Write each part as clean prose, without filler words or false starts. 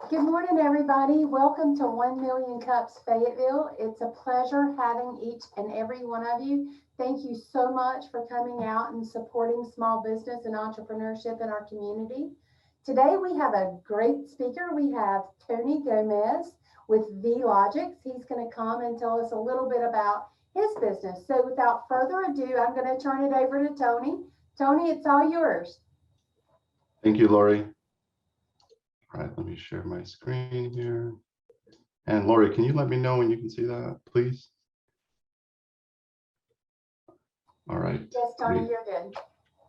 Good morning, everybody. Welcome to 1 Million Cups Fayetteville. It's a pleasure having each and every one of you. Thank you so much for coming out and supporting small business and entrepreneurship in our community. Today, we have a great speaker. We have Tony Gomez with Viulogix. He's going to come and tell us a little bit about his business. So without further ado, I'm going to turn it over to Tony. Tony, it's all yours. Thank you, Lori. All right, let me share my screen here. And Lori, can you let me know when you can see that, please? All right. Yes, Tony, you're good.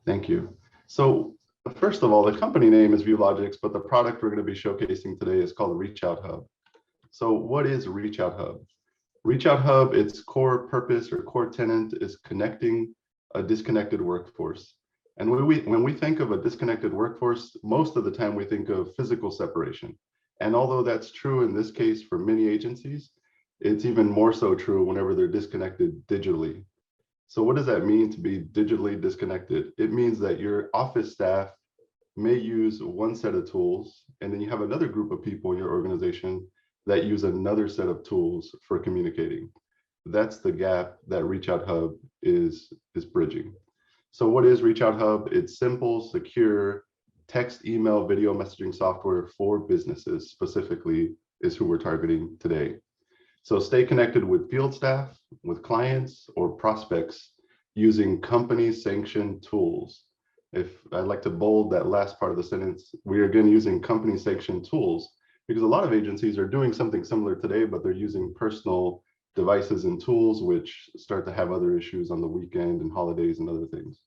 Thank you. So first of all, the company name is Viulogix, but the product we're going to be showcasing today is called the Reach Out Hub. So what is Reach Out Hub? Reach Out Hub, its core purpose or core tenant is connecting a disconnected workforce. And when we think of a disconnected workforce, most of the time we think of physical separation. And although that's true in this case for many agencies, it's even more so true whenever they're disconnected digitally. So what does that mean to be digitally disconnected? It means that your office staff may use one set of tools, and then you have another group of people in your organization that use another set of tools for communicating. That's the gap that Reach Out Hub is bridging. So what is Reach Out Hub? It's simple, secure text, email, video messaging software for businesses specifically is who we're targeting today. So stay connected with field staff, with clients or prospects using company sanctioned tools. If I'd like to bold that last part of the sentence, we are again using company sanctioned tools because a lot of agencies are doing something similar today, but they're using personal devices and tools which start to have other issues on the weekend and holidays and other things.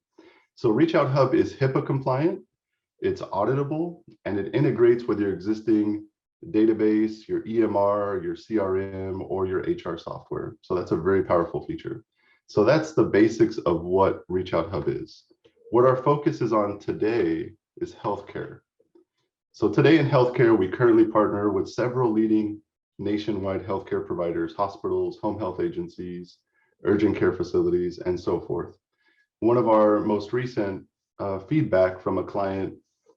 So Reach Out Hub is HIPAA compliant, it's auditable, and it integrates with your existing database, your EMR, your CRM, or your HR software. So that's a very powerful feature. So that's the basics of what Reach Out Hub is. What our focus is on today is healthcare. So today in healthcare, we currently partner with several leading nationwide healthcare providers, hospitals, home health agencies, urgent care facilities, and so forth. One of our most recent feedback from a client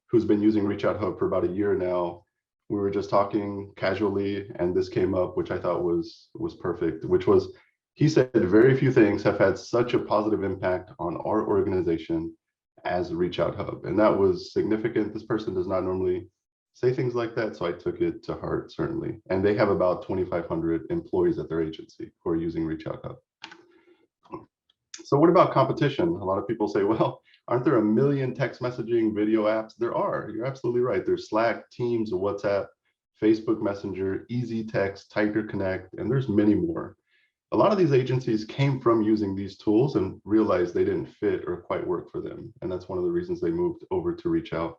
who's been using Reach Out Hub for about a year now, we were just talking casually and this came up, which I thought was perfect, which was, he said very few things have had such a positive impact on our organization as Reach Out Hub. And that was significant. This person does not normally say things like that, so I took it to heart, certainly. And they have about 2,500 employees at their agency who are using Reach Out Hub. So what about competition? A lot of people say, well, aren't there a million text messaging video apps? There are. You're absolutely right. There's Slack, Teams, WhatsApp, Facebook Messenger, Easy Text, Tiger Connect, and there's many more. A lot of these agencies came from using these tools and realized they didn't fit or quite work for them. And that's one of the reasons they moved over to Reach Out.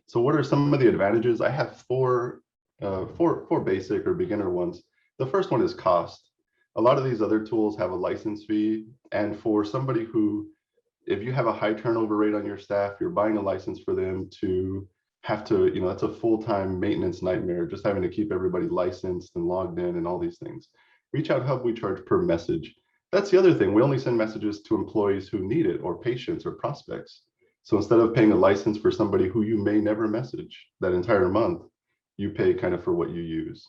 So what are some of the advantages? I have four basic or beginner ones. The first one is cost. A lot of these other tools have a license fee. And for somebody who, if you have a high turnover rate on your staff, you're buying a license for them to have to, that's a full-time maintenance nightmare, just having to keep everybody licensed and logged in and all these things. Reach Out Hub, we charge per message. That's the other thing. We only send messages to employees who need it or patients or prospects. So instead of paying a license for somebody who you may never message that entire month, you pay kind of for what you use.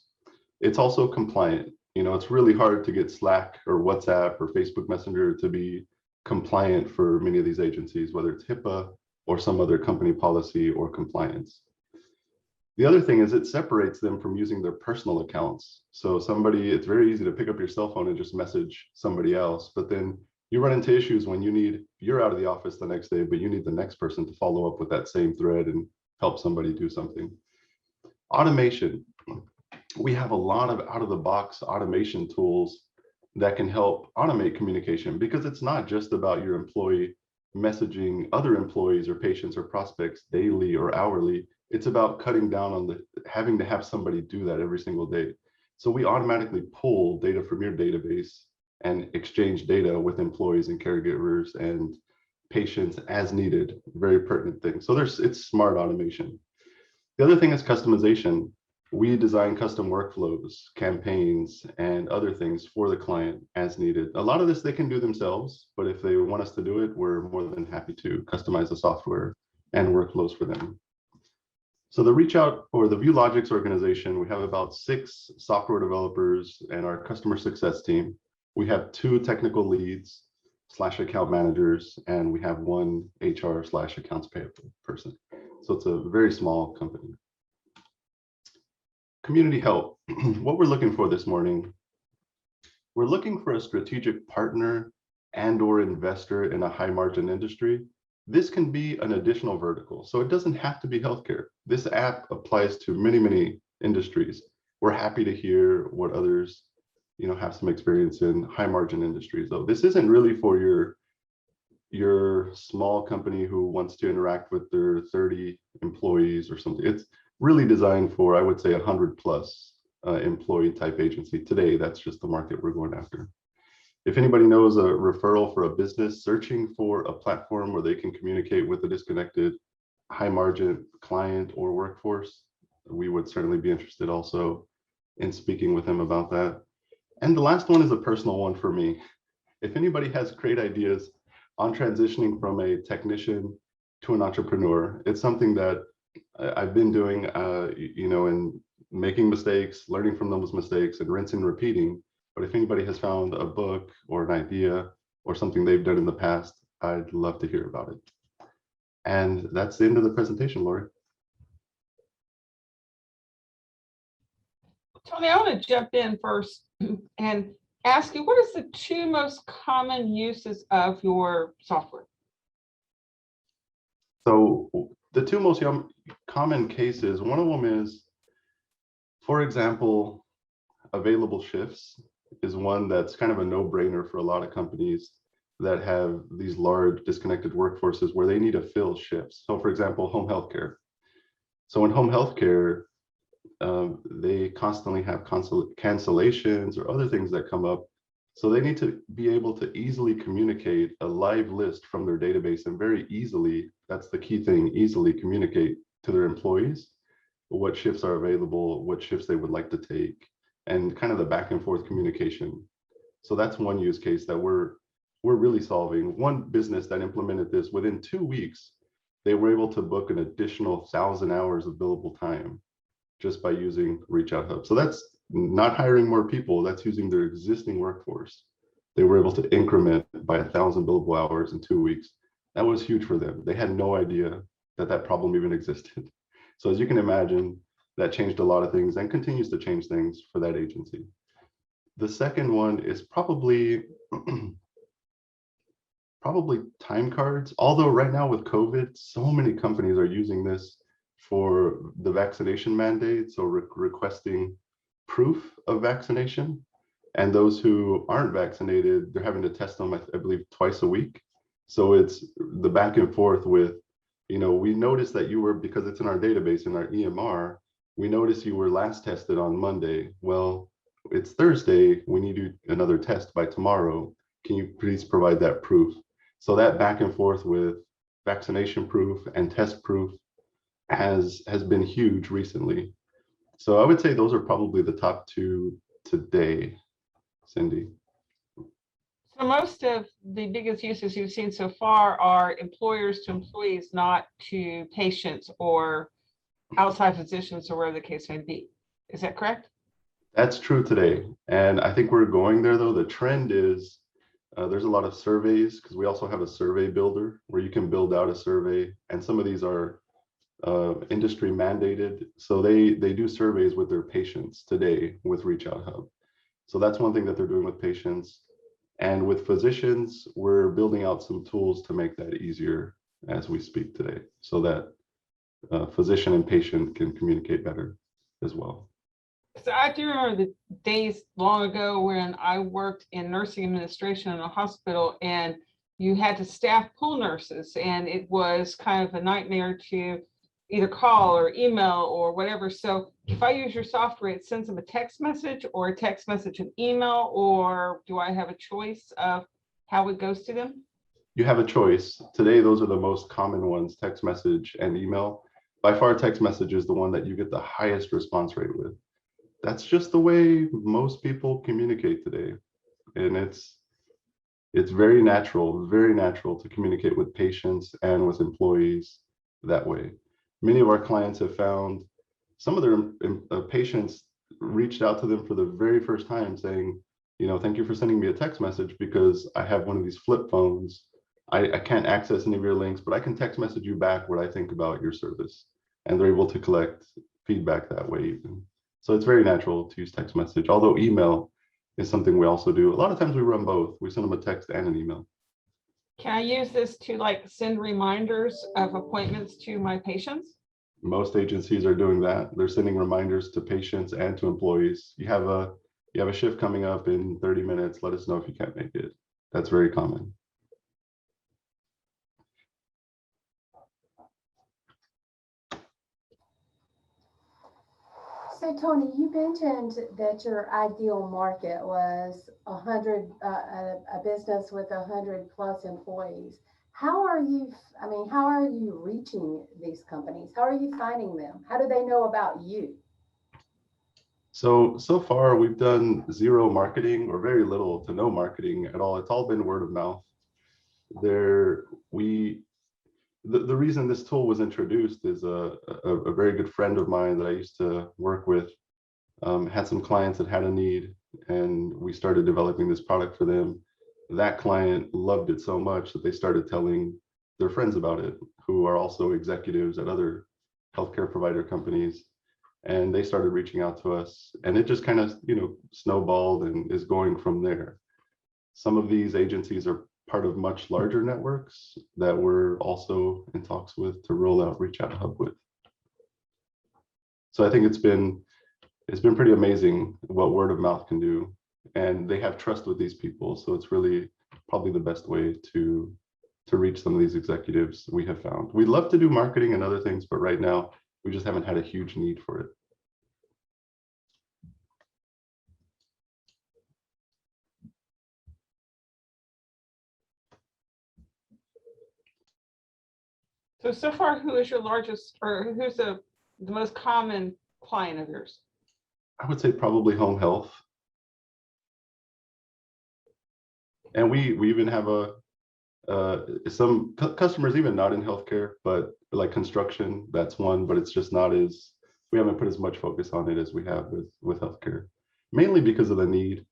It's also compliant. It's really hard to get Slack or WhatsApp or Facebook Messenger to be compliant for many of these agencies, whether it's HIPAA or some other company policy or compliance. The other thing is it separates them from using their personal accounts. So it's very easy to pick up your cell phone and just message somebody else, but then you run into issues when you're out of the office the next day, but you need the next person to follow up with that same thread and help somebody do something. Automation. We have a lot of out-of-the-box automation tools that can help automate communication because it's not just about your employee messaging other employees or patients or prospects daily or hourly. It's about cutting down on having to have somebody do that every single day. So we automatically pull data from your database and exchange data with employees and caregivers and patients as needed. Very pertinent thing. So it's smart automation. The other thing is customization. We design custom workflows, campaigns, and other things for the client as needed. A lot of this they can do themselves, but if they want us to do it, we're more than happy to customize the software and workflows for them. So the reach out or the Viulogix organization, we have about 6 software developers and our customer success team. We have 2 technical leads / account managers, and we have 1 HR / accounts payable person. So it's a very small company. Community help. What we're looking for this morning, we're looking for a strategic partner and or investor in a high margin industry. This can be an additional vertical, so it doesn't have to be healthcare. This app applies to many, many industries. We're happy to hear what others, have some experience in high margin industries. Though this isn't really for your small company who wants to interact with their 30 employees or something. It's really designed for, I would say, 100+ employee type agency. Today, that's just the market we're going after. If anybody knows a referral for a business searching for a platform where they can communicate with a disconnected high margin client or workforce, we would certainly be interested also in speaking with them about that. And the last one is a personal one for me. If anybody has great ideas on transitioning from a technician to an entrepreneur, it's something that I've been doing, and making mistakes, learning from those mistakes and rinsing and repeating. But if anybody has found a book or an idea or something they've done in the past, I'd love to hear about it. And that's the end of the presentation, Lori. Tony, I want to jump in first and ask you, what is the 2 most common uses of your software? So the 2 most common cases, one of them is, for example, available shifts is one that's kind of a no-brainer for a lot of companies that have these large disconnected workforces where they need to fill shifts. So for example, home healthcare. So in home healthcare, they constantly have cancellations or other things that come up. So they need to be able to easily communicate a live list from their database and very easily, that's the key thing, easily communicate to their employees what shifts are available, what shifts they would like to take, and kind of the back and forth communication. So that's one use case that we're really solving. One business that implemented this, within 2 weeks, they were able to book an additional 1,000 hours of billable time just by using Reach Out Hub. So that's not hiring more people, that's using their existing workforce. They were able to increment by 1,000 billable hours in 2 weeks. That was huge for them. They had no idea that that problem even existed. So as you can imagine, that changed a lot of things and continues to change things for that agency. The second one is probably time cards. Although right now with COVID, so many companies are using this for the vaccination mandate. So requesting proof of vaccination. And those who aren't vaccinated, they're having to test them, I believe, twice a week. So it's the back and forth with, we noticed that you were, because it's in our database, in our EMR, we noticed you were last tested on Monday. Well, it's Thursday, we need you another test by tomorrow. Can you please provide that proof? So that back and forth with vaccination proof and test proof has been huge recently. So I would say those are probably the top 2 today, Cindy. So most of the biggest uses you've seen so far are employers to employees, not to patients or outside physicians or wherever the case may be. Is that correct? That's true today. And I think we're going there, though. The trend is there's a lot of surveys, because we also have a survey builder where you can build out a survey. And some of these are industry mandated. So they do surveys with their patients today with Reach Out Hub. So that's one thing that they're doing with patients. And with physicians, we're building out some tools to make that easier as we speak today, so that physician and patient can communicate better as well. So I do remember the days long ago when I worked in nursing administration in a hospital, and you had to staff pool nurses, and it was kind of a nightmare to either call or email or whatever. So if I use your software, it sends them a text message or a text message and email, or do I have a choice of how it goes to them? You have a choice. Today, those are the most common ones, text message and email. By far, text message is the one that you get the highest response rate with. That's just the way most people communicate today. And it's very natural to communicate with patients and with employees that way. Many of our clients have found some of their patients reached out to them for the very first time saying, thank you for sending me a text message because I have one of these flip phones. I can't access any of your links, but I can text message you back what I think about your service. And they're able to collect feedback that way even. So it's very natural to use text message, although email is something we also do. A lot of times we run both. We send them a text and an email. Can I use this to like send reminders of appointments to my patients? Most agencies are doing that. They're sending reminders to patients and to employees. You have a shift coming up in 30 minutes. Let us know if you can't make it. That's very common. So Tony, you mentioned that your ideal market was a business with 100+ employees. How are you reaching these companies? How are you finding them? How do they know about you? So far we've done zero marketing or very little to no marketing at all. It's all been word of mouth. The reason this tool was introduced is a very good friend of mine that I used to work with had some clients that had a need, and we started developing this product for them. That client loved it so much that they started telling their friends about it, who are also executives at other healthcare provider companies. And they started reaching out to us, and it just kind of, snowballed and is going from there. Some of these agencies are part of much larger networks that we're also in talks with to roll out Reach Out Hub with. So I think it's been pretty amazing what word of mouth can do, and they have trust with these people. So it's really probably the best way to reach some of these executives we have found. We'd love to do marketing and other things, but right now we just haven't had a huge need for it. So far, who is your largest, or who's the most common client of yours? I would say probably home health. And we even have some customers even not in healthcare, but like construction, that's one, but it's just not as, we haven't put as much focus on it as we have with healthcare, mainly because of the need.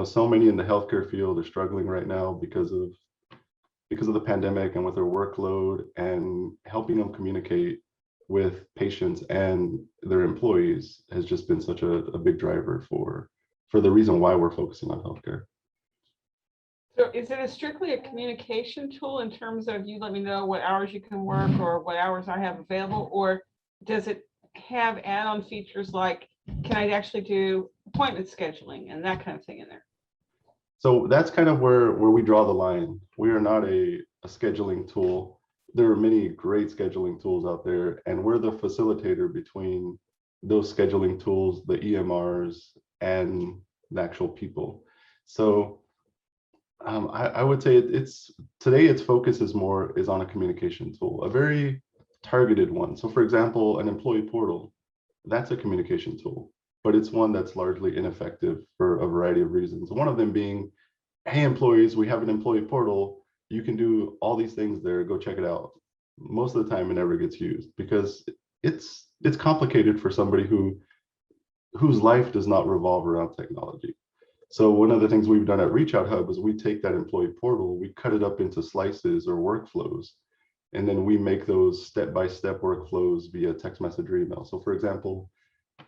So many in the healthcare field are struggling right now because of the pandemic and with their workload, and helping them communicate with patients and their employees has just been such a big driver for the reason why we're focusing on healthcare. So is it strictly a communication tool in terms of you let me know what hours you can work or what hours I have available, or does it have add-on features like, can I actually do appointment scheduling and that kind of thing in there? So that's kind of where we draw the line. We are not a scheduling tool. There are many great scheduling tools out there, and we're the facilitator between those scheduling tools, the EMRs, and the actual people. So I would say today its focus is on a communication tool, a very targeted one. So for example, an employee portal, that's a communication tool, but it's one that's largely ineffective for a variety of reasons. One of them being, hey, employees, we have an employee portal. You can do all these things there. Go check it out. Most of the time, it never gets used because it's complicated for somebody whose life does not revolve around technology. So one of the things we've done at Reach Out Hub is we take that employee portal, we cut it up into slices or workflows, and then we make those step-by-step workflows via text message or email. So for example,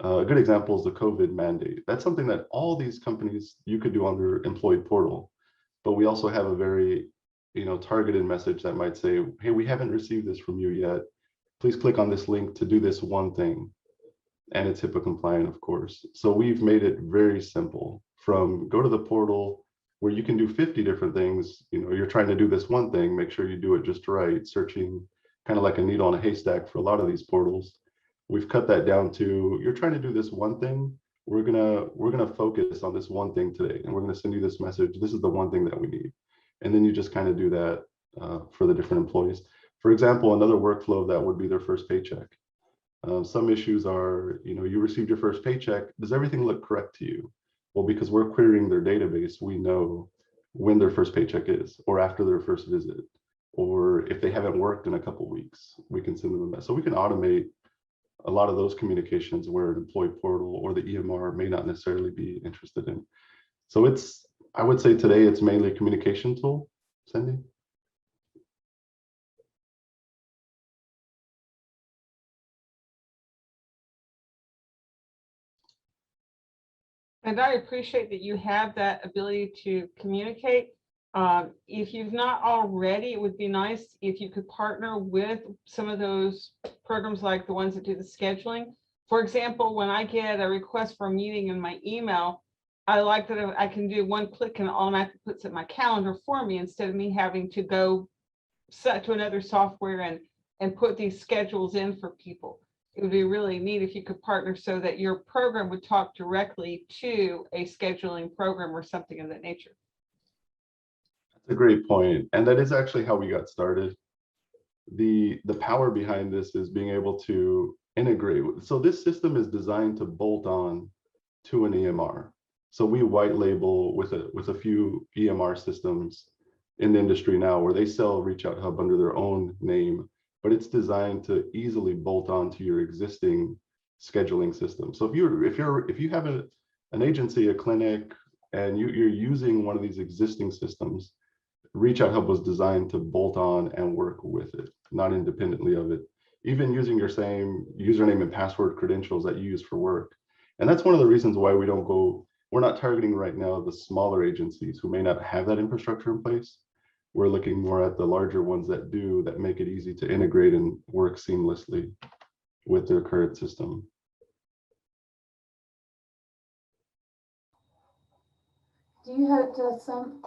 a good example is the COVID mandate. That's something that all these companies, you could do on their employee portal, but we also have a very targeted message that might say, hey, we haven't received this from you yet. Please click on this link to do this one thing. And it's HIPAA compliant, of course. So we've made it very simple. From go to the portal where you can do 50 different things. You're trying to do this one thing, make sure you do it just right, searching kind of like a needle in a haystack for a lot of these portals. We've cut that down to, you're trying to do this one thing. We're gonna focus on this one thing today, and we're gonna send you this message. This is the one thing that we need. And then you just kind of do that for the different employees. For example, another workflow that would be their first paycheck. Some issues are, you received your first paycheck. Does everything look correct to you? Well, because we're querying their database, we know when their first paycheck is, or after their first visit, or if they haven't worked in a couple weeks, we can send them a message. So we can automate a lot of those communications where an employee portal or the EMR may not necessarily be interested in. So it's, I would say today it's mainly a communication tool, Cindy. And I appreciate that you have that ability to communicate. If you've not already, it would be nice if you could partner with some of those programs like the ones that do the scheduling. For example, when I get a request for a meeting in my email, I like that I can do one click and it automatically puts it in my calendar for me instead of me having to go set to another software and put these schedules in for people. It would be really neat if you could partner so that your program would talk directly to a scheduling program or something of that nature. That's a great point. And that is actually how we got started. The power behind this is being able to integrate. So this system is designed to bolt on to an EMR. So we white label with a few EMR systems in the industry now where they sell Reach Out Hub under their own name, but it's designed to easily bolt on to your existing scheduling system. So if you have an agency, a clinic, and you're using one of these existing systems, Reach Out Hub was designed to bolt on and work with it, not independently of it, even using your same username and password credentials that you use for work. And that's one of the reasons why we're not targeting right now the smaller agencies who may not have that infrastructure in place. We're looking more at the larger ones that do, that make it easy to integrate and work seamlessly with their current system. Do you hope to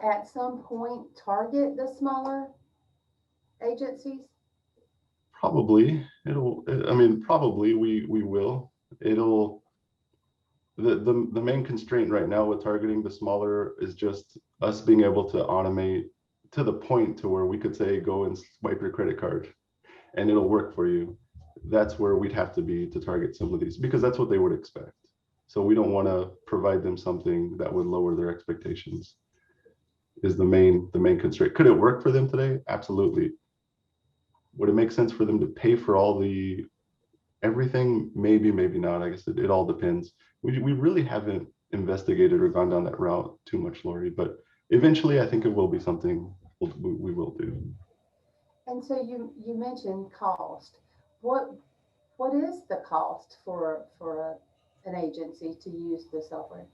at some point target the smaller agencies? Probably probably we will. The main constraint right now with targeting the smaller is just us being able to automate to the point to where we could say, go and swipe your credit card and it'll work for you. That's where we'd have to be to target some of these, because that's what they would expect. So we don't want to provide them something that would lower their expectations, is the main constraint. Could it work for them today? Absolutely. Would it make sense for them to pay for all the everything? Maybe, maybe not. I guess it all depends. We really haven't investigated or gone down that route too much, Lori, but eventually I think it will be something we will do. And so you mentioned cost. What is the cost for an agency to use the software?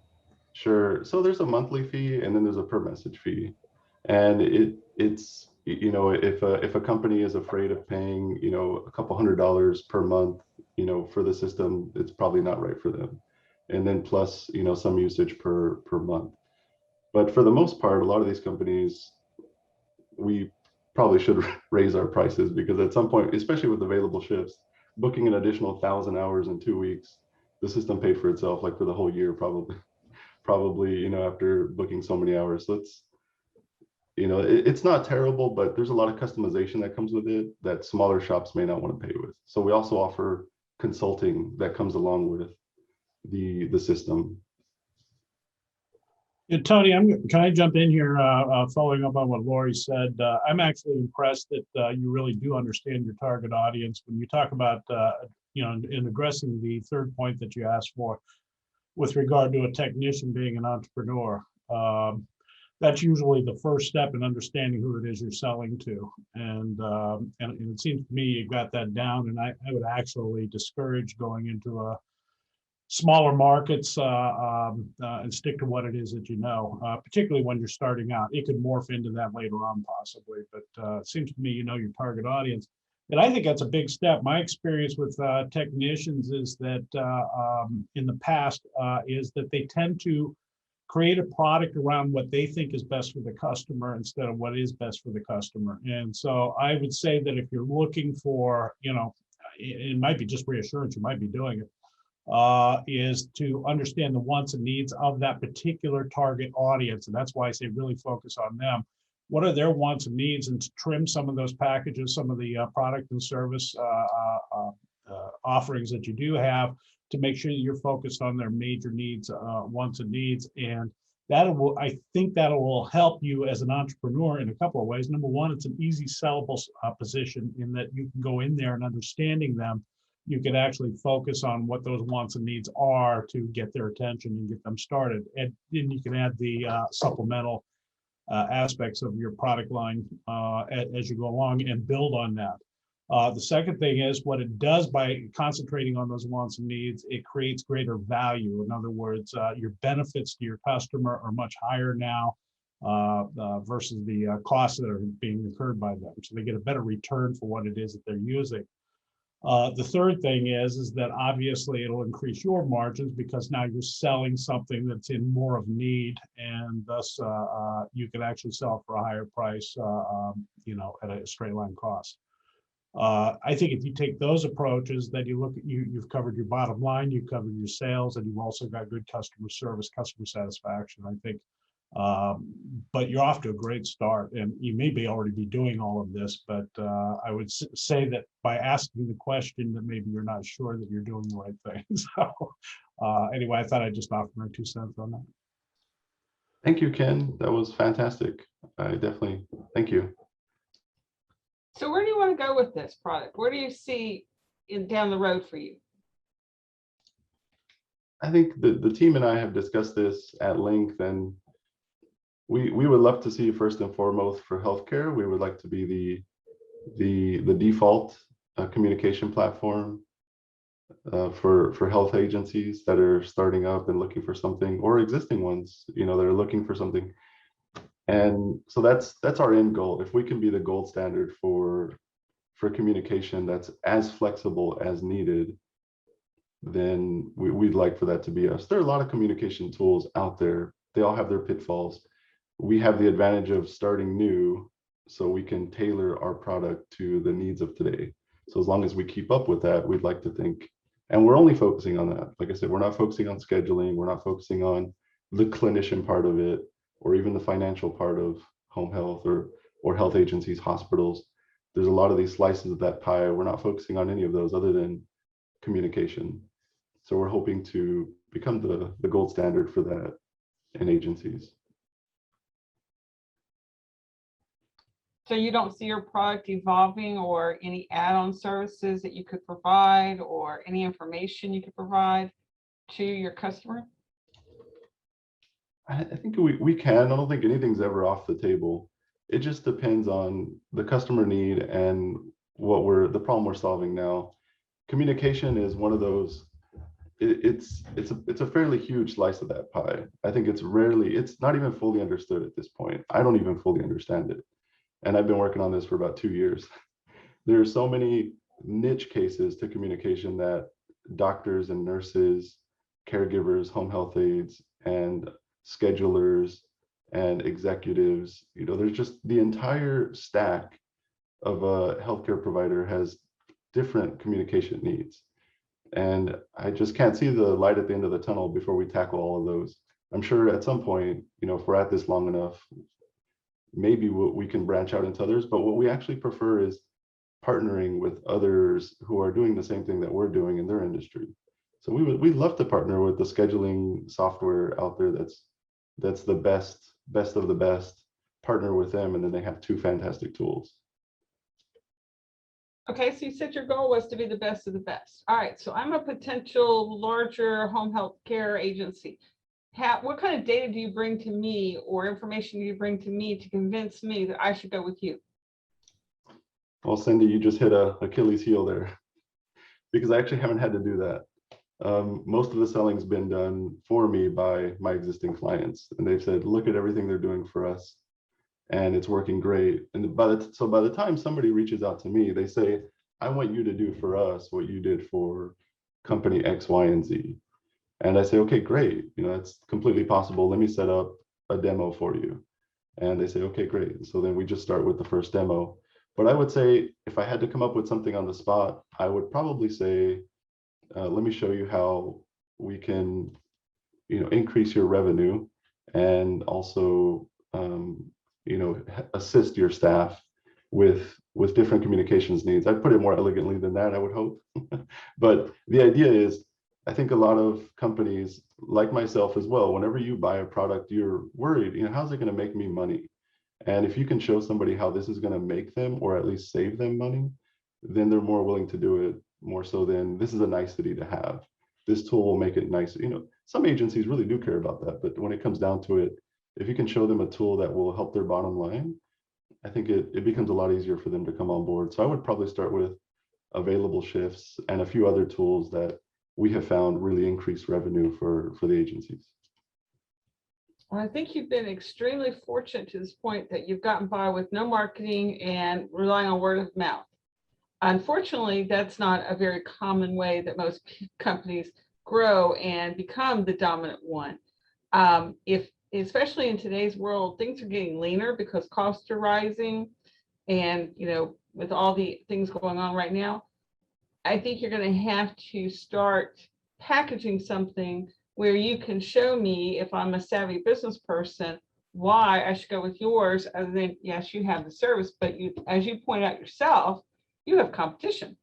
Sure. So there's a monthly fee and then there's a per message fee. And it's, if a company is afraid of paying, a couple $100 per month, for the system, it's probably not right for them. And then plus, some usage per month. But for the most part, a lot of these companies, we probably should raise our prices, because at some point, especially with available shifts, booking an additional 1,000 hours in 2 weeks, the system paid for itself, like for the whole year, probably, after booking so many hours. So it's not terrible, but there's a lot of customization that comes with it that smaller shops may not want to pay with. So we also offer consulting that comes along with the system. Yeah, Tony, can I jump in here, following up on what Lori said? I'm actually impressed that you really do understand your target audience. When you talk about, in addressing the third point that you asked for, with regard to a technician being an entrepreneur, that's usually the first step in understanding who it is you're selling to. And it seems to me you've got that down, and I would actually discourage going into smaller markets and stick to what it is that you know, particularly when you're starting out. It could morph into that later on possibly, but it seems to me your target audience. And I think that's a big step. My experience with technicians is that in the past is that they tend to create a product around what they think is best for the customer instead of what is best for the customer. And so I would say that if you're looking for, it might be just reassurance, you might be doing it, is to understand the wants and needs of that particular target audience. And that's why I say really focus on them. What are their wants and needs, and to trim some of those packages, some of the product and service offerings that you do have, to make sure that you're focused on their major needs, wants and needs, and I think that will help you as an entrepreneur in a couple of ways. Number one, it's an easy sellable position in that you can go in there and understanding them, you can actually focus on what those wants and needs are to get their attention and get them started. And then you can add the supplemental aspects of your product line as you go along and build on that. The second thing is what it does by concentrating on those wants and needs, it creates greater value. In other words, your benefits to your customer are much higher now versus the costs that are being incurred by them. So they get a better return for what it is that they're using. The third thing is that obviously it'll increase your margins because now you're selling something that's in more of need, and thus you can actually sell it for a higher price, at a straight line cost. I think if you take those approaches, then you look at you've covered your bottom line, you've covered your sales, and you've also got good customer service, customer satisfaction, I think. But you're off to a great start, and you may already be doing all of this, but I would say that by asking the question that maybe you're not sure that you're doing the right thing. So anyway, I thought I'd just offer my 2 cents on that. Thank you, Ken. That was fantastic. I definitely, thank you. So where do you want to go with this product? Where do you see down the road for you? I think the team and I have discussed this at length, and we would love to see, first and foremost, for healthcare, we would like to be the default communication platform for health agencies that are starting up and looking for something, or existing ones, that are looking for something. And so that's our end goal. If we can be the gold standard for communication that's as flexible as needed, then we'd like for that to be us. There are a lot of communication tools out there. They all have their pitfalls. We have the advantage of starting new, so we can tailor our product to the needs of today. So as long as we keep up with that, we'd like to think, and we're only focusing on that. Like I said, we're not focusing on scheduling. We're not focusing on the clinician part of it, or even the financial part of home health or health agencies, hospitals. There's a lot of these slices of that pie. We're not focusing on any of those other than communication. So we're hoping to become the gold standard for that in agencies. So you don't see your product evolving, or any add-on services that you could provide, or any information you could provide to your customer? I think we can. I don't think anything's ever off the table. It just depends on the customer need and the problem we're solving now. Communication is one of those. It's a fairly huge slice of that pie. I think it's not even fully understood at this point. I don't even fully understand it. And I've been working on this for about 2 years. There are so many niche cases to communication that doctors and nurses, caregivers, home health aides, and schedulers and executives, there's just the entire stack of a healthcare provider has different communication needs. And I just can't see the light at the end of the tunnel before we tackle all of those. I'm sure at some point, if we're at this long enough, maybe we can branch out into others, but what we actually prefer is partnering with others who are doing the same thing that we're doing in their industry. So we'd love to partner with the scheduling software out there that's the best of the best, partner with them, and then they have 2 fantastic tools. Okay, so you said your goal was to be the best of the best. All right, so I'm a potential larger home health care agency. What kind of data do you bring to me, or information do you bring to me to convince me that I should go with you? Well, Cindy, you just hit a Achilles heel there, because I actually haven't had to do that. Most of the selling's been done for me by my existing clients, and they've said, look at everything they're doing for us, and it's working great. And by the time somebody reaches out to me, they say, I want you to do for us what you did for company X, Y, and Z. And I say, okay, great. That's completely possible. Let me set up a demo for you. And they say, okay, great. So then we just start with the first demo. But I would say, if I had to come up with something on the spot, I would probably say, let me show you how we can, increase your revenue, and also, assist your staff with different communications needs. I'd put it more elegantly than that, I would hope. But the idea is, I think a lot of companies like myself as well, whenever you buy a product, you're worried, how's it going to make me money? And if you can show somebody how this is going to make them or at least save them money, then they're more willing to do it, more so than this is a nicety to have. This tool will make it nice. Some agencies really do care about that, but when it comes down to it, if you can show them a tool that will help their bottom line, I think it becomes a lot easier for them to come on board. So I would probably start with available shifts and a few other tools that we have found really increase revenue for the agencies. Well, I think you've been extremely fortunate to this point that you've gotten by with no marketing and relying on word of mouth. Unfortunately, that's not a very common way that most companies grow and become the dominant one. Especially in today's world, things are getting leaner because costs are rising, and with all the things going on right now, I think you're going to have to start packaging something where you can show me, if I'm a savvy business person, why I should go with yours, other than, yes, you have the service, but you, as you point out yourself, you have competition.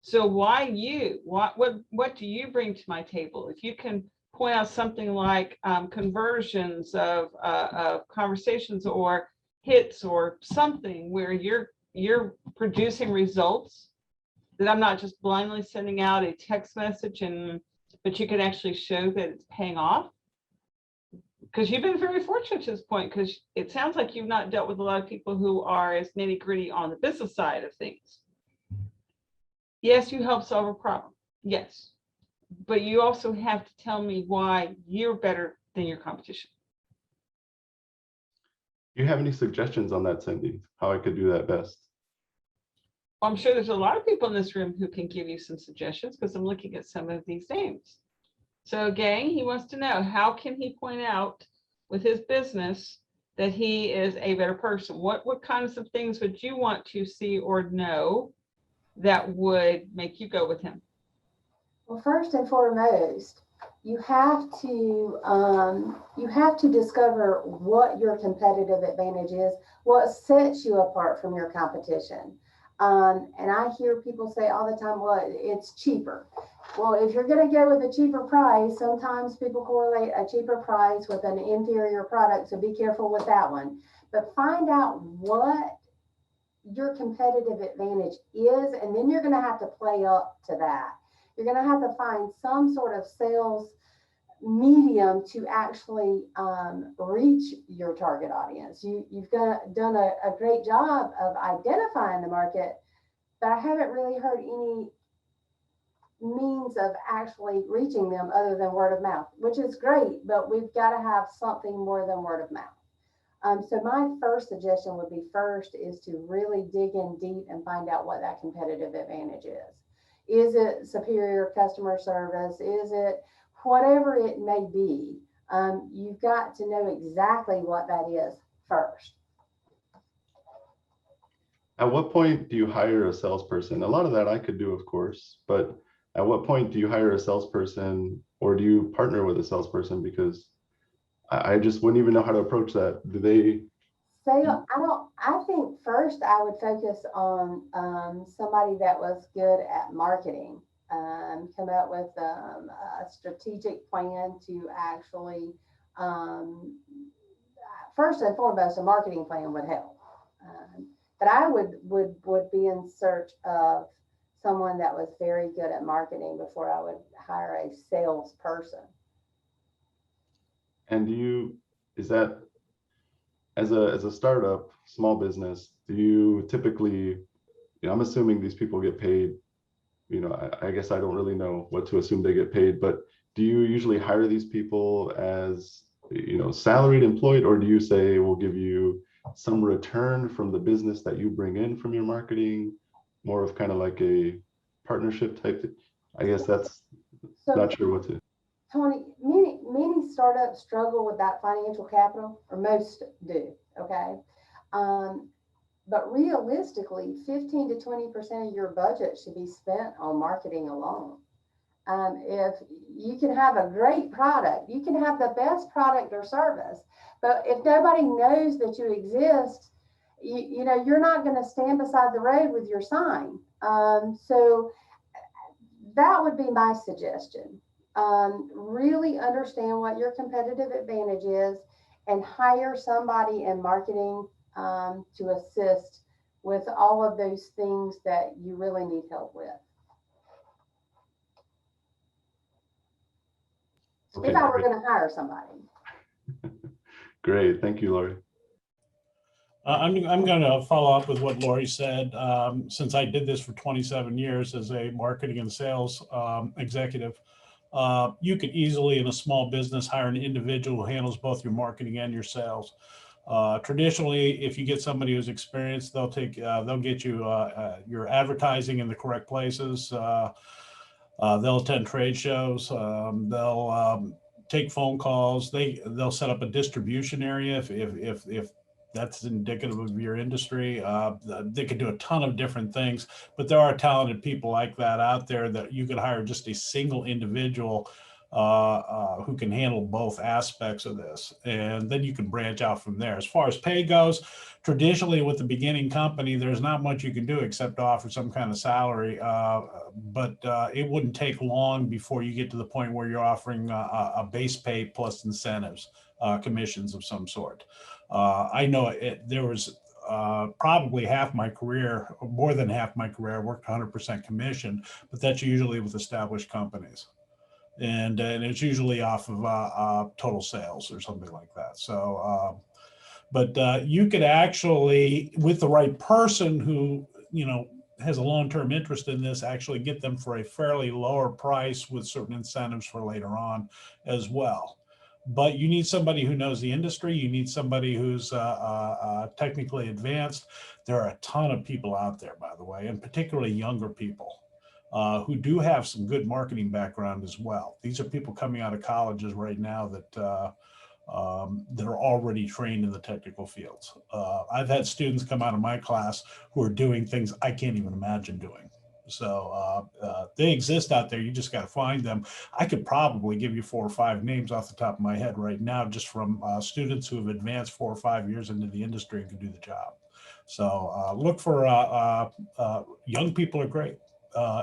So why you? What do you bring to my table? If you can point out something like conversions of conversations or hits or something where you're producing results, that I'm not just blindly sending out a text message, but you can actually show that it's paying off. Because you've been very fortunate to this point, because it sounds like you've not dealt with a lot of people who are as nitty gritty on the business side of things. Yes, you help solve a problem. Yes. But you also have to tell me why you're better than your competition. Do you have any suggestions on that, Cindy, how I could do that best? Well, I'm sure there's a lot of people in this room who can give you some suggestions, because I'm looking at some of these names. So gang, he wants to know, how can he point out with his business that he is a better person? What kinds of things would you want to see or know that would make you go with him? Well, first and foremost, you have to discover what your competitive advantage is, what sets you apart from your competition. And I hear people say all the time, well, it's cheaper. Well, if you're going to go with a cheaper price, sometimes people correlate a cheaper price with an inferior product, so be careful with that one. But find out what your competitive advantage is, and then you're going to have to play up to that. You're going to have to find some sort of sales medium to actually reach your target audience. You've done a great job of identifying the market, but I haven't really heard any means of actually reaching them other than word of mouth, which is great, but we've got to have something more than word of mouth. So my first suggestion would be is to really dig in deep and find out what that competitive advantage is. Is it superior customer service? Is it whatever it may be? You've got to know exactly what that is first. At what point do you hire a salesperson? A lot of that I could do, of course, but at what point do you hire a salesperson, or do you partner with a salesperson? Because I just wouldn't even know how to approach that. Do they? I think first I would focus on somebody that was good at marketing. Come up with a strategic plan to actually, first and foremost, a marketing plan would help. But I would be in search of someone that was very good at marketing before I would hire a salesperson. And is that, as a startup, small business, do you typically, I'm assuming these people get paid, I guess I don't really know what to assume they get paid, but do you usually hire these people as, salaried employed, or do you say, we'll give you some return from the business that you bring in from your marketing, more of kind of like a partnership type thing? I guess that's not sure what to. Tony, many startups struggle with that financial capital, or most do, okay? But realistically, 15 to 20% of your budget should be spent on marketing alone. If you can have a great product, you can have the best product or service, but if nobody knows that you exist, you're not going to stand beside the road with your sign. So that would be my suggestion. Really understand what your competitive advantage is and hire somebody in marketing to assist with all of those things that you really need help with. Okay, If I were great. going to hire somebody. Great. Thank you, Lori. I'm going to follow up with what Lori said. Since I did this for 27 years as a marketing and sales executive, you could easily, in a small business, hire an individual who handles both your marketing and your sales. Traditionally, if you get somebody who's experienced, they'll get you your advertising in the correct places. They'll attend trade shows. They'll take phone calls. They'll set up a distribution area if that's indicative of your industry. They could do a ton of different things, but there are talented people like that out there that you could hire just a single individual who can handle both aspects of this. And then you can branch out from there. As far as pay goes, traditionally with the beginning company, there's not much you can do except offer some kind of salary. But it wouldn't take long before you get to the point where you're offering a base pay plus incentives, commissions of some sort. I know there was probably half my career, or more than half my career, I worked 100% commission, but that's usually with established companies. And it's usually off of total sales or something like that. So, but you could actually, with the right person who, has a long-term interest in this, actually get them for a fairly lower price with certain incentives for later on as well. But you need somebody who knows the industry. You need somebody who's technically advanced. There are a ton of people out there, by the way, and particularly younger people who do have some good marketing background as well. These are people coming out of colleges right now that that are already trained in the technical fields. I've had students come out of my class who are doing things I can't even imagine doing. So they exist out there. You just got to find them. I could probably give you 4 or 5 names off the top of my head right now, just from students who have advanced 4 or 5 years into the industry and can do the job. So look for young people are great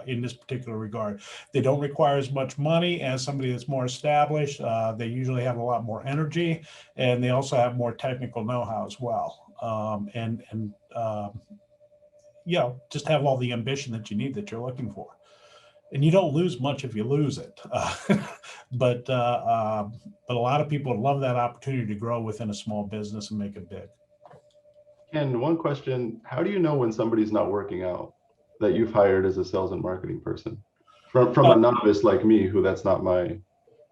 in this particular regard. They don't require as much money as somebody that's more established. They usually have a lot more energy, and they also have more technical know-how as well. Just have all the ambition that you need that you're looking for. And you don't lose much if you lose it. But a lot of people love that opportunity to grow within a small business and make it big. Ken, one question: how do you know when somebody's not working out that you've hired as a sales and marketing person? From a novice like me, who that's not my,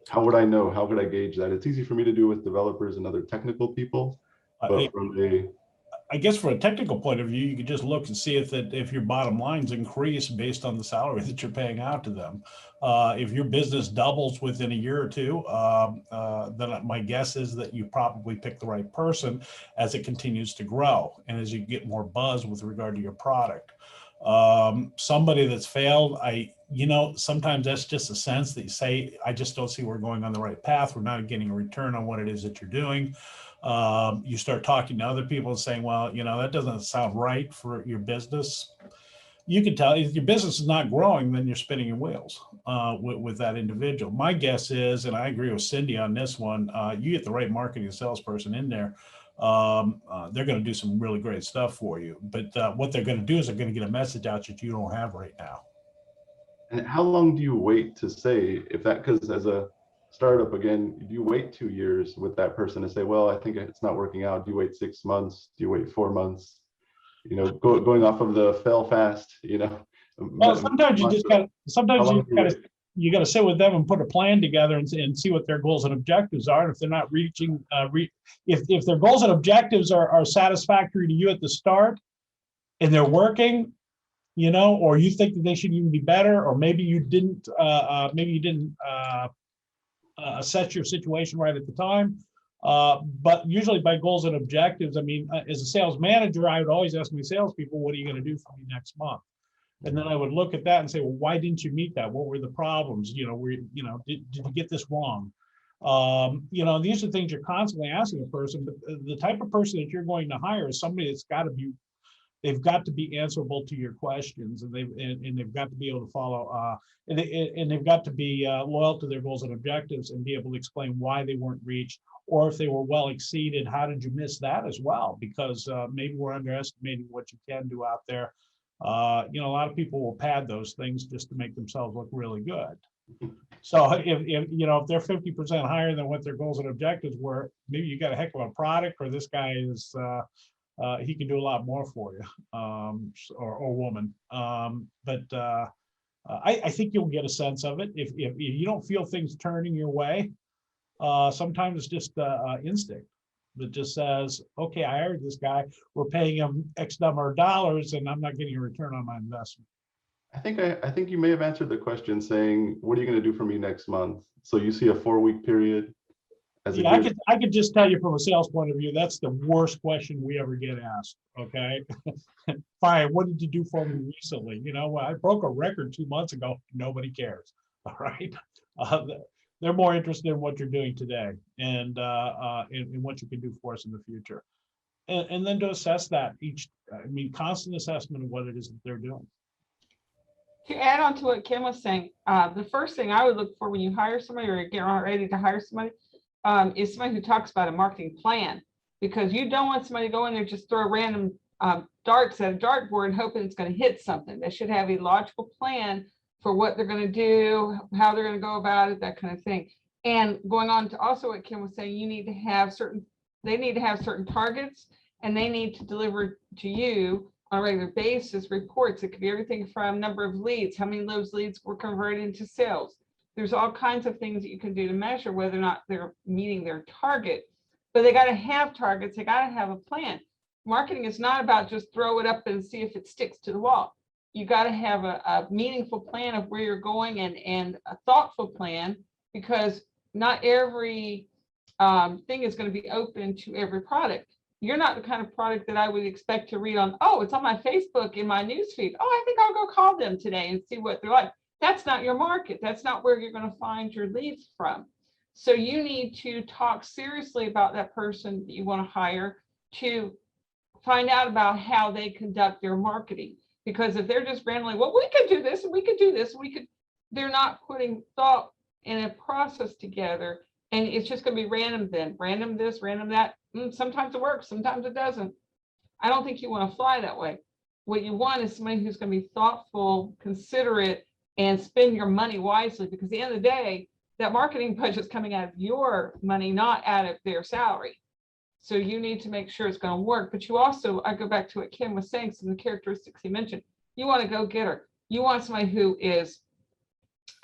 how would I know? How could I gauge that? It's easy for me to do with developers and other technical people, but I guess from a technical point of view, you could just look and see if your bottom lines increase based on the salary that you're paying out to them. If your business doubles within a year or two, then my guess is that you probably picked the right person as it continues to grow and as you get more buzz with regard to your product. Somebody that's failed, sometimes that's just a sense that you say, I just don't see we're going on the right path. We're not getting a return on what it is that you're doing. You start talking to other people and saying, well, that doesn't sound right for your business. You can tell if your business is not growing, then you're spinning your wheels with that individual. My guess is, and I agree with Cindy on this one, you get the right marketing and salesperson in there, they're going to do some really great stuff for you. But what they're going to do is they're going to get a message out that you don't have right now. And how long do you wait to say if that, because as a startup, again, do you wait 2 years with that person to say, well, I think it's not working out? Do you wait 6 months? Do you wait 4 months? Going off of the fail fast, Well, sometimes you just got you got to sit with them and put a plan together and see what their goals and objectives are. And if they're not reaching, if their goals and objectives are satisfactory to you at the start and they're working, or you think that they should even be better, or maybe you didn't assess your situation right at the time. But usually by goals and objectives, as a sales manager, I would always ask my salespeople, what are you going to do for me next month? And then I would look at that and say, well, why didn't you meet that? What were the problems? Did you get this wrong? These are things you're constantly asking a person, but the type of person that you're going to hire is somebody that's got to be they've got to be answerable to your questions, and they've got to be able to follow, and they've got to be loyal to their goals and objectives and be able to explain why they weren't reached, or if they were well exceeded, how did you miss that as well? Because maybe we're underestimating what you can do out there. You know, a lot of people will pad those things just to make themselves look really good. So if you know, if they're 50% higher than what their goals and objectives were, maybe you got a heck of a product, or this guy is he can do a lot more for you, or woman. But I think you'll get a sense of it if you don't feel things turning your way. Sometimes it's just instinct that just says, okay, I hired this guy, we're paying him X number of dollars, and I'm not getting a return on my investment. I think you may have answered the question saying, what are you going to do for me next month? So you see a 4-week period as Yeah, I could just tell you from a sales point of view, that's the worst question we ever get asked. Okay. Fine, what did you do for me recently? You know, well, I broke a record 2 months ago. Nobody cares. All right. They're more interested in what you're doing today and in what you can do for us in the future. And then to assess that constant assessment of what it is that they're doing. To add on to what Kim was saying, the first thing I would look for when you hire somebody or get ready to hire somebody is somebody who talks about a marketing plan, because you don't want somebody to go in there just throw random darts at a dartboard and hoping it's going to hit something. They should have a logical plan for what they're going to do, how they're going to go about it, that kind of thing. And going on to also what Kim was saying, they need to have certain targets, and they need to deliver to you on a regular basis reports. It could be everything from number of leads, how many of those leads were converted into sales. There's all kinds of things that you can do to measure whether or not they're meeting their target, but they got to have targets. They got to have a plan. Marketing is not about just throw it up and see if it sticks to the wall. You got to have a meaningful plan of where you're going and a thoughtful plan, because not every thing is going to be open to every product. You're not the kind of product that I would expect to read on, oh, it's on my Facebook in my newsfeed. Oh, I think I'll go call them today and see what they're like. That's not your market. That's not where you're going to find your leads from. So you need to talk seriously about that person that you want to hire, to find out about how they conduct their marketing. Because if they're just randomly, well, we could do this and we could do this, they're not putting thought and a process together. And it's just going to be random then, random this, random that. Sometimes it works, sometimes it doesn't. I don't think you want to fly that way. What you want is somebody who's going to be thoughtful, considerate, and spend your money wisely, because at the end of the day, that marketing budget is coming out of your money, not out of their salary. So you need to make sure it's going to work. But you also, I go back to what Kim was saying, some of the characteristics he mentioned. You want to go get her. You want somebody who is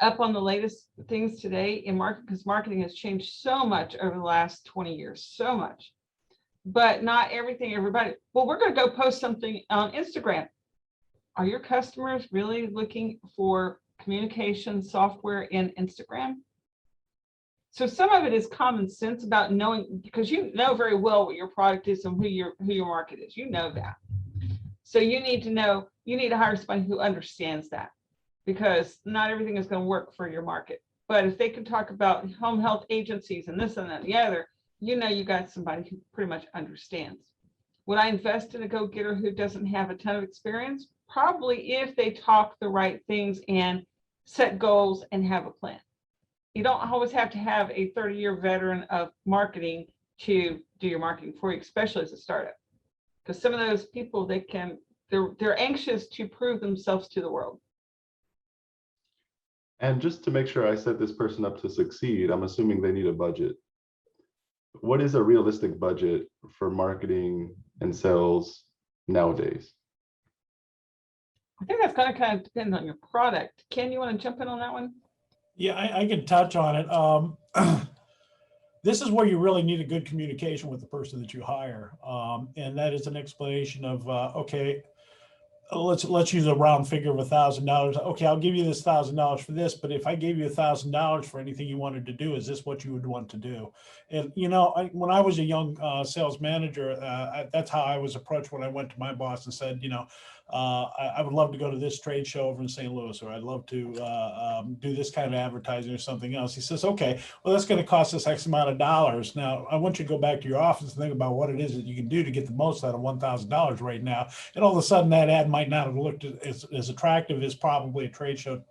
up on the latest things today in marketing, because marketing has changed so much over the last 20 years, so much. But not everything, everybody. Well, we're going to go post something on Instagram. Are your customers really looking for communication software in Instagram? So some of it is common sense about knowing, because you know very well what your product is and who your market is. You know that. So you need to know, you need to hire somebody who understands that, because not everything is going to work for your market. But if they can talk about home health agencies and this and that and the other, you know you got somebody who pretty much understands. Would I invest in a go-getter who doesn't have a ton of experience? Probably, if they talk the right things and set goals and have a plan. You don't always have to have a 30-year veteran of marketing to do your marketing for you, especially as a startup. Because some of those people, they're anxious to prove themselves to the world. And just to make sure I set this person up to succeed, I'm assuming they need a budget. What is a realistic budget for marketing and sales nowadays? I think that's going to kind of depend on your product. Ken, you want to jump in on that one? Yeah, I can touch on it. This is where you really need a good communication with the person that you hire. And that is an explanation of, okay, let's use a round figure of $1,000. Okay, I'll give you this $1,000 for this, but if I gave you $1,000 for anything you wanted to do, is this what you would want to do? And, you know, when I was a young sales manager, that's how I was approached when I went to my boss and said, you know, I would love to go to this trade show over in St. Louis, or I'd love to do this kind of advertising or something else. He says, okay, well, that's going to cost us X amount of dollars. Now, I want you to go back to your office and think about what it is that you can do to get the most out of $1,000 right now. And all of a sudden that ad might not have looked as attractive as probably a trade show,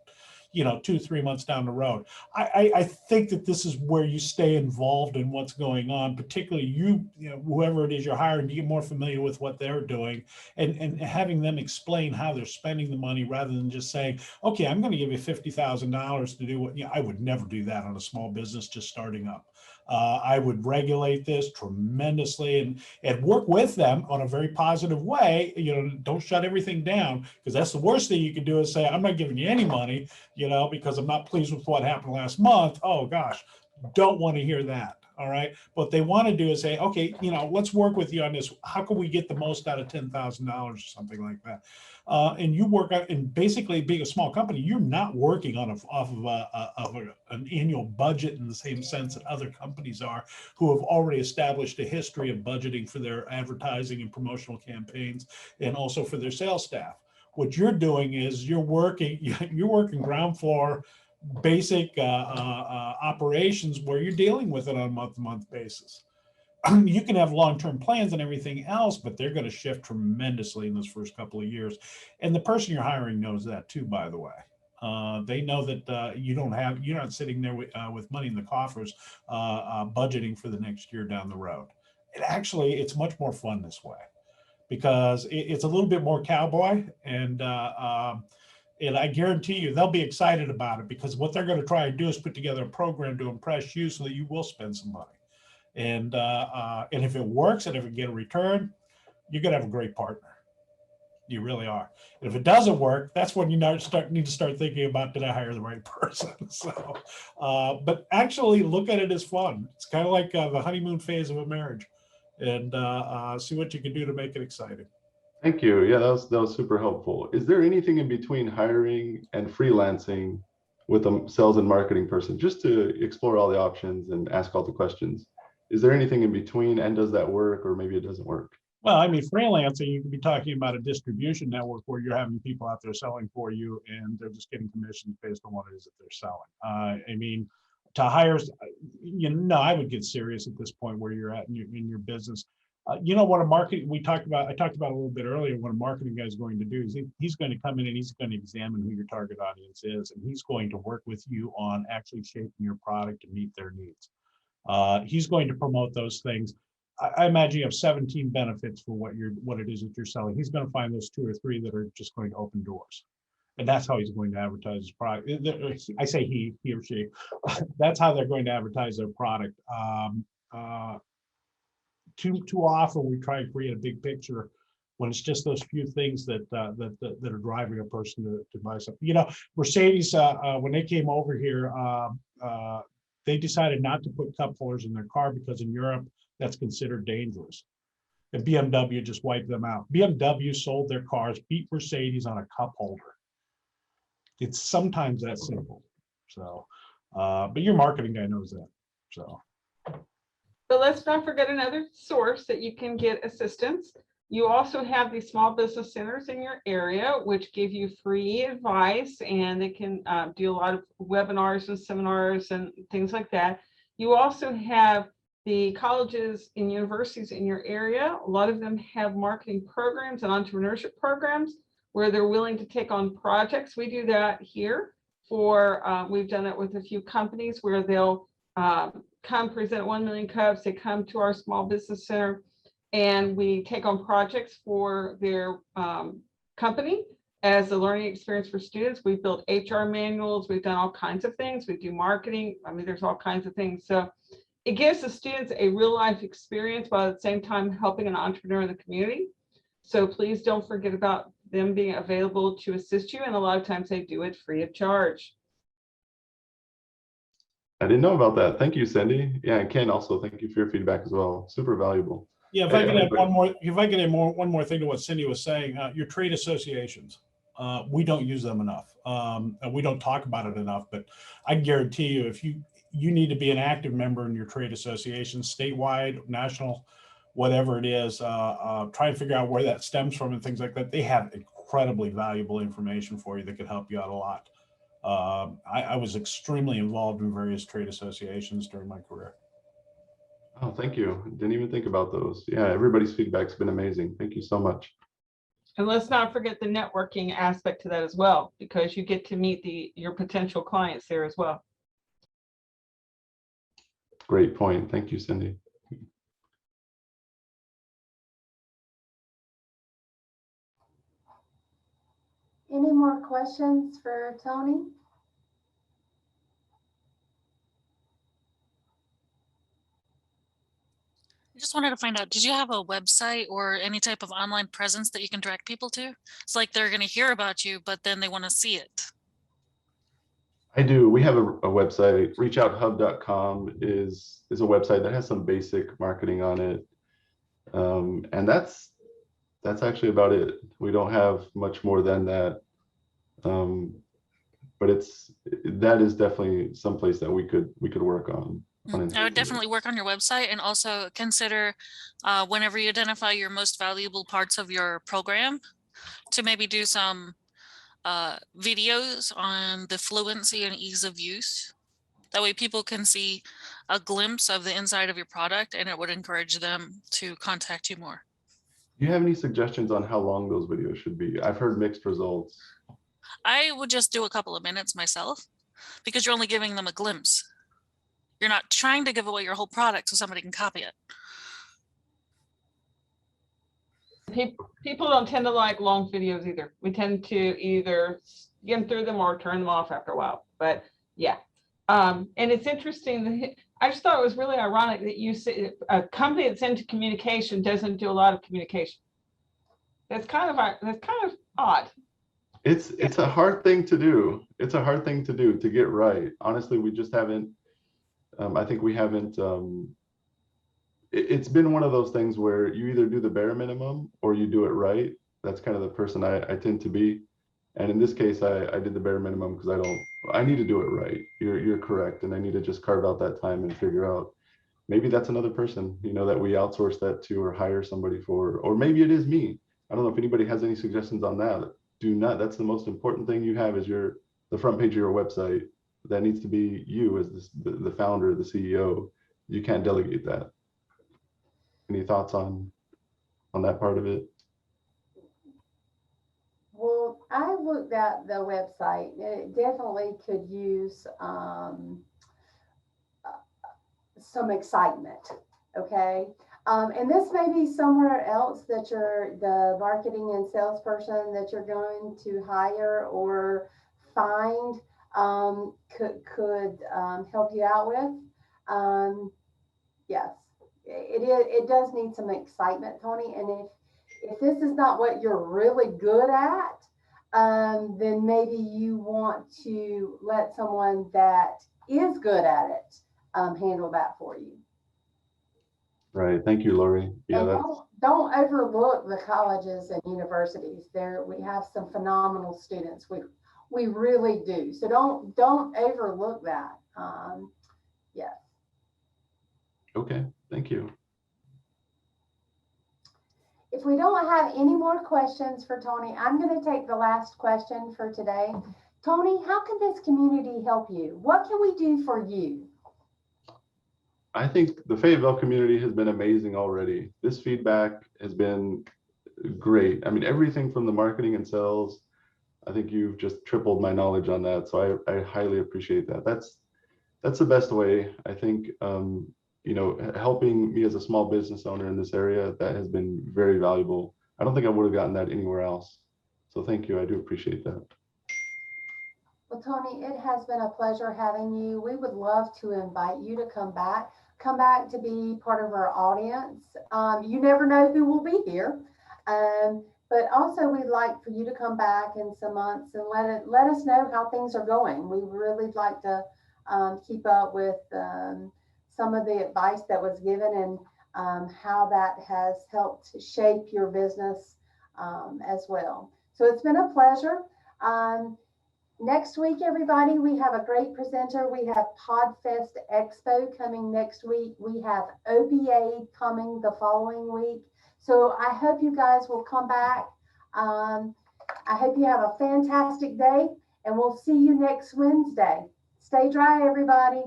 2-3 months down the road. I think that this is where you stay involved in what's going on, particularly whoever it is you're hiring, to get more familiar with what they're doing and having them explain how they're spending the money rather than just saying, okay, I'm going to give you $50,000 to do what, I would never do that on a small business just starting up. I would regulate this tremendously and work with them on a very positive way. Don't shut everything down, because that's the worst thing you can do is say, I'm not giving you any money, because I'm not pleased with what happened last month. Oh gosh, don't want to hear that. All right. What they want to do is say, okay, let's work with you on this. How can we get the most out of $10,000 or something like that? And you work out, and basically being a small company, you're not working on off of an annual budget in the same sense that other companies are, who have already established a history of budgeting for their advertising and promotional campaigns, and also for their sales staff. What you're doing is you're working ground floor, basic operations, where you're dealing with it on a month-to-month basis. You can have long-term plans and everything else, but they're going to shift tremendously in those first couple of years. And the person you're hiring knows that too, by the way. They know that you're not sitting there with money in the coffers, budgeting for the next year down the road. It's much more fun this way, because it's a little bit more cowboy, and I guarantee you they'll be excited about it, because what they're going to try and do is put together a program to impress you so that you will spend some money. And if it works, and if you get a return, you're going to have a great partner. You really are. And if it doesn't work, that's when you need to start thinking about, did I hire the right person? So, but actually look at it as fun. It's kind of like the honeymoon phase of a marriage, and see what you can do to make it exciting. Thank you. Yeah, that was super helpful. Is there anything in between hiring and freelancing with a sales and marketing person, just to explore all the options and ask all the questions? Is there anything in between, and does that work, or maybe it doesn't work? Well, I mean, freelancing, you could be talking about a distribution network where you're having people out there selling for you, and they're just getting commissions based on what it is that they're selling. I mean, to hire, I would get serious at this point where you're at in your business. What I talked about a little bit earlier, what a marketing guy is going to do is he's going to come in and he's going to examine who your target audience is, and he's going to work with you on actually shaping your product to meet their needs. He's going to promote those things. I imagine you have 17 benefits for what it is that you're selling. He's going to find those 2 or 3 that are just going to open doors. And that's how he's going to advertise his product. I say he or she. That's how they're going to advertise their product. Too often we try and create a big picture when it's just those few things that are driving a person to buy something. Mercedes, when they came over here, they decided not to put cup holders in their car because in Europe that's considered dangerous. And BMW just wiped them out. BMW sold their cars, beat Mercedes on a cup holder. It's sometimes that simple. So, but your marketing guy knows that. So. But let's not forget another source that you can get assistance. You also have these small business centers in your area, which give you free advice, and they can do a lot of webinars and seminars and things like that. You also have the colleges and universities in your area. A lot of them have marketing programs and entrepreneurship programs where they're willing to take on projects. We do that here we've done it with a few companies where they'll come present 1 million cups. They come to our small business center and we take on projects for their company as a learning experience for students. We've built HR manuals. We've done all kinds of things. We do marketing. I mean, there's all kinds of things. So it gives the students a real life experience while at the same time helping an entrepreneur in the community. So please don't forget about them being available to assist you. And a lot of times they do it free of charge. I didn't know about that. Thank you, Cindy. Yeah, and Ken, also thank you for your feedback as well. Super valuable. Yeah, if I could add one more thing to what Cindy was saying, your trade associations, we don't use them enough. And we don't talk about it enough, but I guarantee you, if you need to be an active member in your trade association, statewide, national, whatever it is, try and figure out where that stems from and things like that. They have incredibly valuable information for you that could help you out a lot. I was extremely involved in various trade associations during my career. Oh, thank you. Didn't even think about those. Yeah, everybody's feedback's been amazing. Thank you so much. And let's not forget the networking aspect to that as well, because you get to meet your potential clients there as well. Great point. Thank you, Cindy. Any more questions for Tony? I just wanted to find out, did you have a website or any type of online presence that you can direct people to? It's like they're going to hear about you, but then they want to see it. I do. We have a website. Reachouthub.com is a website that has some basic marketing on it. And that's actually about it. We don't have much more than that. But that is definitely someplace that we could work on. I would definitely work on your website, and also consider whenever you identify your most valuable parts of your program to maybe do some videos on the fluency and ease of use. That way people can see a glimpse of the inside of your product, and it would encourage them to contact you more. Do you have any suggestions on how long those videos should be? I've heard mixed results. I would just do a couple of minutes myself, because you're only giving them a glimpse. You're not trying to give away your whole product so somebody can copy it. People don't tend to like long videos either. We tend to either skim through them or turn them off after a while. But yeah, and it's interesting. I just thought it was really ironic that you say a company that's into communication doesn't do a lot of communication. That's kind of odd. It's a hard thing to do. It's a hard thing to do, to get right. Honestly, we just haven't. I think we haven't. It's been one of those things where you either do the bare minimum or you do it right. That's kind of the person I tend to be. And in this case, I did the bare minimum because I need to do it right. You're correct. And I need to just carve out that time and figure out, maybe that's another person, that we outsource that to or hire somebody for, or maybe it is me. I don't know if anybody has any suggestions on that. Do not, that's the most important thing you have is the front page of your website. That needs to be you as the founder, the CEO. You can't delegate that. Any thoughts on that part of it? Well, I looked at the website. It definitely could use some excitement. Okay. And this may be somewhere else that the marketing and salesperson that you're going to hire or find could help you out with. Yes, it does need some excitement, Tony. And if this is not what you're really good at, then maybe you want to let someone that is good at it handle that for you. Right. Thank you, Lori. Yeah, and don't overlook the colleges and universities. We have some phenomenal students. We really do. So don't overlook that. Yes. Okay. Thank you. If we don't have any more questions for Tony, I'm going to take the last question for today. Tony, how can this community help you? What can we do for you? I think the Fayetteville community has been amazing already. This feedback has been great. I mean, everything from the marketing and sales, I think you've just tripled my knowledge on that. So I highly appreciate that. That's the best way. I think, helping me as a small business owner in this area, that has been very valuable. I don't think I would have gotten that anywhere else. So thank you. I do appreciate that. Well, Tony, it has been a pleasure having you. We would love to invite you to come back to be part of our audience. You never know who will be here. But also we'd like for you to come back in some months and let us know how things are going. We really like to keep up with some of the advice that was given and how that has helped shape your business as well. So it's been a pleasure. Next week, everybody, we have a great presenter. We have PodFest Expo coming next week. We have OBA coming the following week. So I hope you guys will come back. I hope you have a fantastic day, and we'll see you next Wednesday. Stay dry, everybody.